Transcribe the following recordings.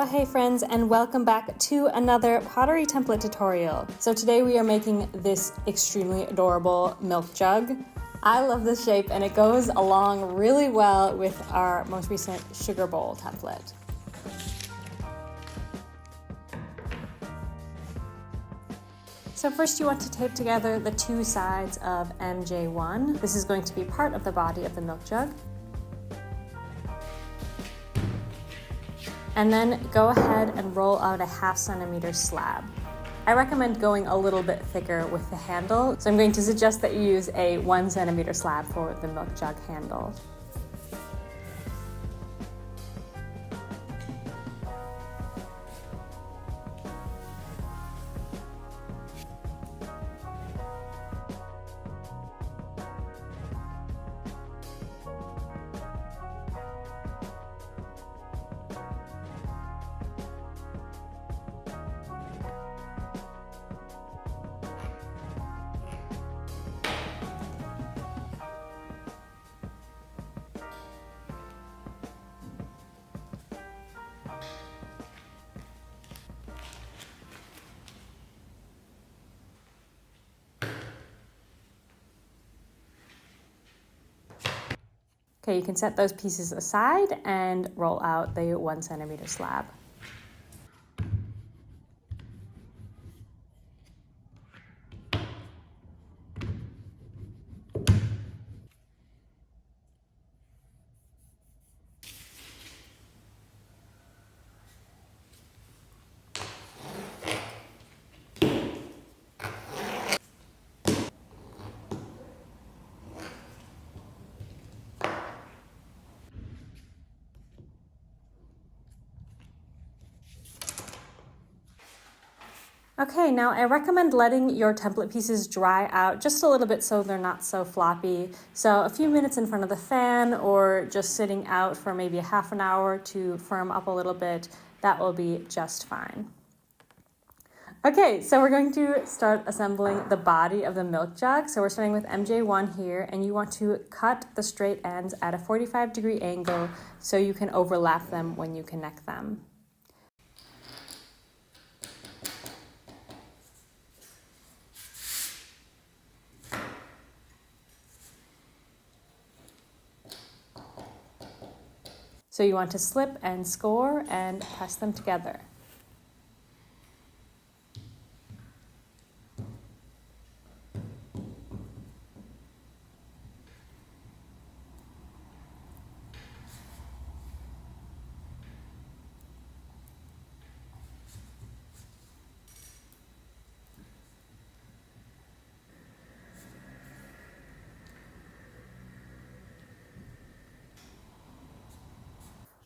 Well, hey friends, and welcome back to another pottery template tutorial. So today we are making this extremely adorable milk jug. I love this shape and it goes along really well with our most recent sugar bowl template. So first you want to tape together the two sides of MJ1. This is going to be part of the body of the milk jug. And then go ahead and roll out a 1/2 centimeter slab. I recommend going a little bit thicker with the handle, so I'm going to suggest that you use a 1 centimeter slab for the milk jug handle. Okay, you can set those pieces aside and roll out the 1 centimeter slab. Okay, now I recommend letting your template pieces dry out just a little bit so they're not so floppy. So a few minutes in front of the fan or just sitting out for maybe a 1/2 hour to firm up a little bit, that will be just fine. Okay, so we're going to start assembling the body of the milk jug. So we're starting with MJ1 here, and you want to cut the straight ends at a 45-degree angle so you can overlap them when you connect them. So you want to slip and score and press them together.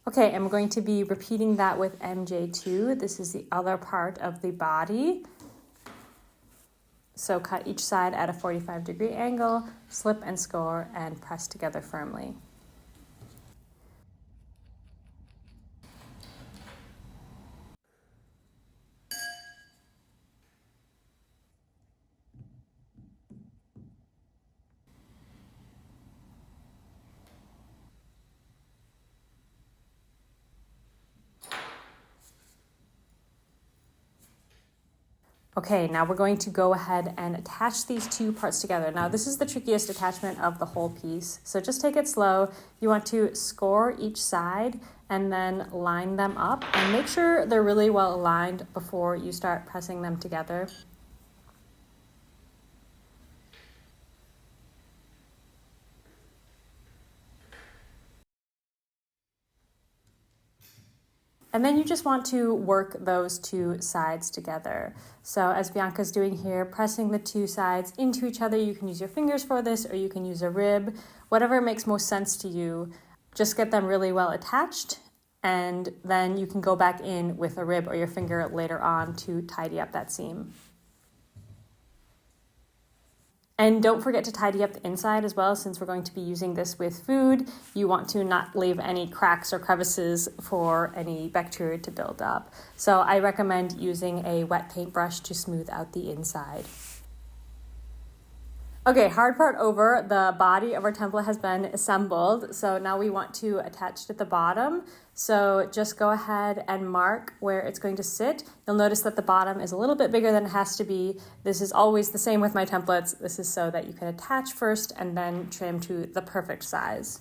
Okay, I'm going to be repeating that with MJ2. This is the other part of the body. So cut each side at a 45-degree angle, slip and score, and press together firmly. Okay, now we're going to go ahead and attach these two parts together. Now this is the trickiest attachment of the whole piece, so just take it slow. You want to score each side and then line them up and make sure they're really well aligned before you start pressing them together. And then you just want to work those two sides together. So as Bianca's doing here, pressing the two sides into each other. You can use your fingers for this or you can use a rib, whatever makes most sense to you. Just get them really well attached and then you can go back in with a rib or your finger later on to tidy up that seam. And don't forget to tidy up the inside as well, since we're going to be using this with food. You want to not leave any cracks or crevices for any bacteria to build up. So I recommend using a wet paintbrush to smooth out the inside. Okay, hard part over. The body of our template has been assembled. So now we want to attach it at the bottom. So just go ahead and mark where it's going to sit. You'll notice that the bottom is a little bit bigger than it has to be. This is always the same with my templates. This is so that you can attach first and then trim to the perfect size.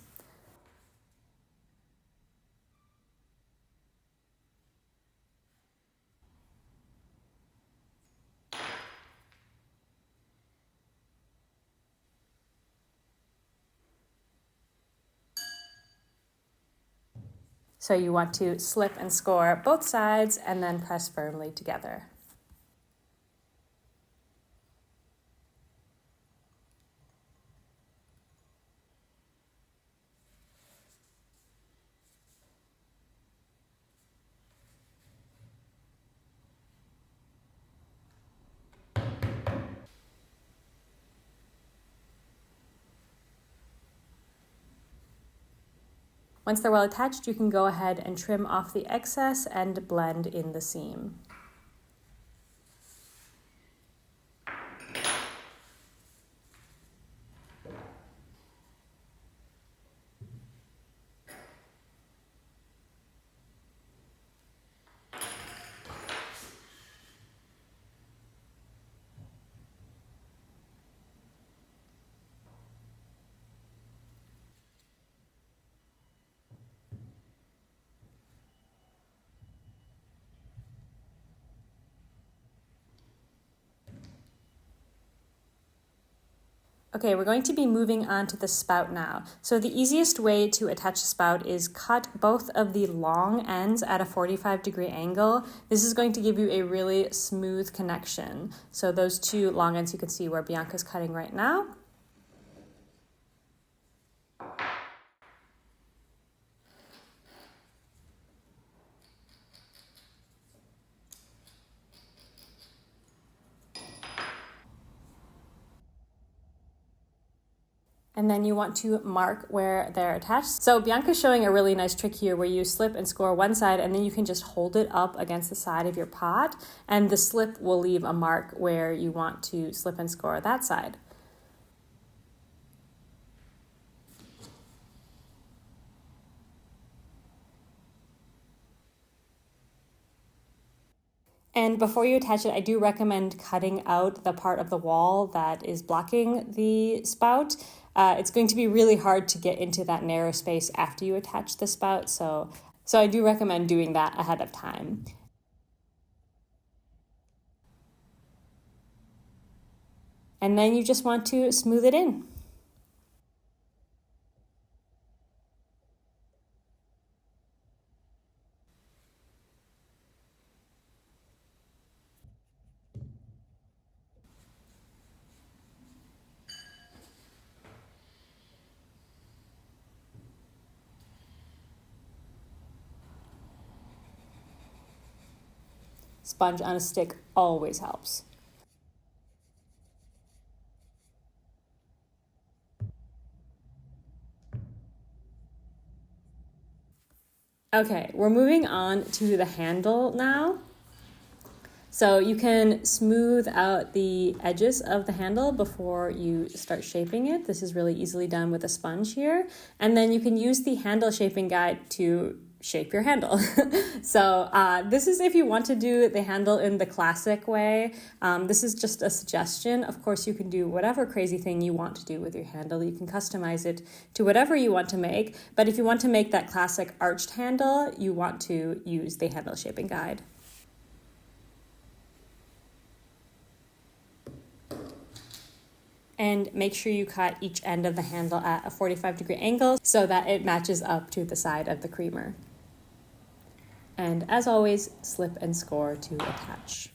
So you want to slip and score both sides and then press firmly together. Once they're well attached, you can go ahead and trim off the excess and blend in the seam. Okay, we're going to be moving on to the spout now. So the easiest way to attach the spout is cut both of the long ends at a 45-degree angle. This is going to give you a really smooth connection. So those two long ends you can see where Bianca's cutting right now. And then you want to mark where they're attached. So Bianca's showing a really nice trick here where you slip and score one side and then you can just hold it up against the side of your pot and the slip will leave a mark where you want to slip and score that side. And before you attach it, I do recommend cutting out the part of the wall that is blocking the spout. It's going to be really hard to get into that narrow space after you attach the spout, so I do recommend doing that ahead of time. And then you just want to smooth it in. Sponge on a stick always helps. Okay, we're moving on to the handle now. So you can smooth out the edges of the handle before you start shaping it. This is really easily done with a sponge here. And then you can use the handle shaping guide to shape your handle. So this is if you want to do the handle in the classic way. This is just a suggestion. Of course, you can do whatever crazy thing you want to do with your handle. You can customize it to whatever you want to make. But if you want to make that classic arched handle, you want to use the handle shaping guide. And make sure you cut each end of the handle at a 45-degree angle so that it matches up to the side of the creamer. And as always, slip and score to attach.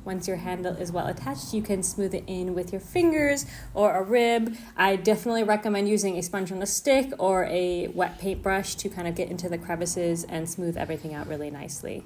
once your handle is well attached, you can smooth it in with your fingers or a rib. I definitely recommend using a sponge on a stick or a wet paintbrush to kind of get into the crevices and smooth everything out really nicely.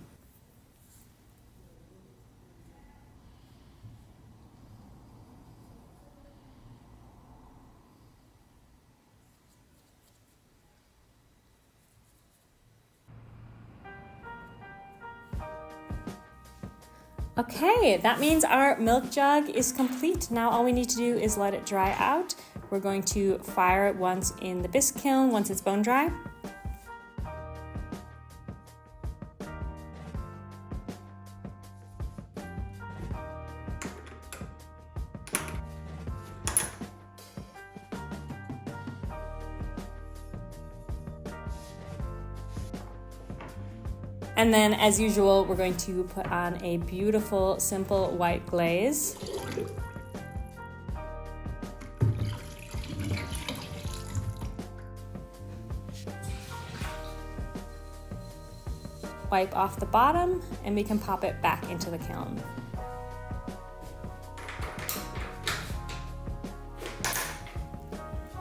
Okay, that means our milk jug is complete. Now all we need to do is let it dry out. We're going to fire it once in the bisque kiln once it's bone dry. And then, as usual, we're going to put on a beautiful, simple white glaze. Wipe off the bottom, and we can pop it back into the kiln.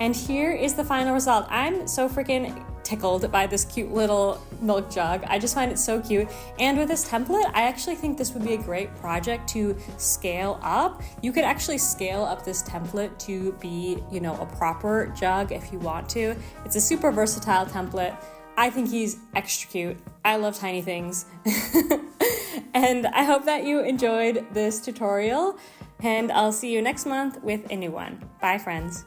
And here is the final result. I'm so freaking tickled by this cute little milk jug. I just find it so cute. And with this template, I actually think this would be a great project to scale up. You could actually scale up this template to be, you know, a proper jug if you want to. It's a super versatile template. I think he's extra cute. I love tiny things. And I hope that you enjoyed this tutorial, and I'll see you next month with a new one. Bye, friends.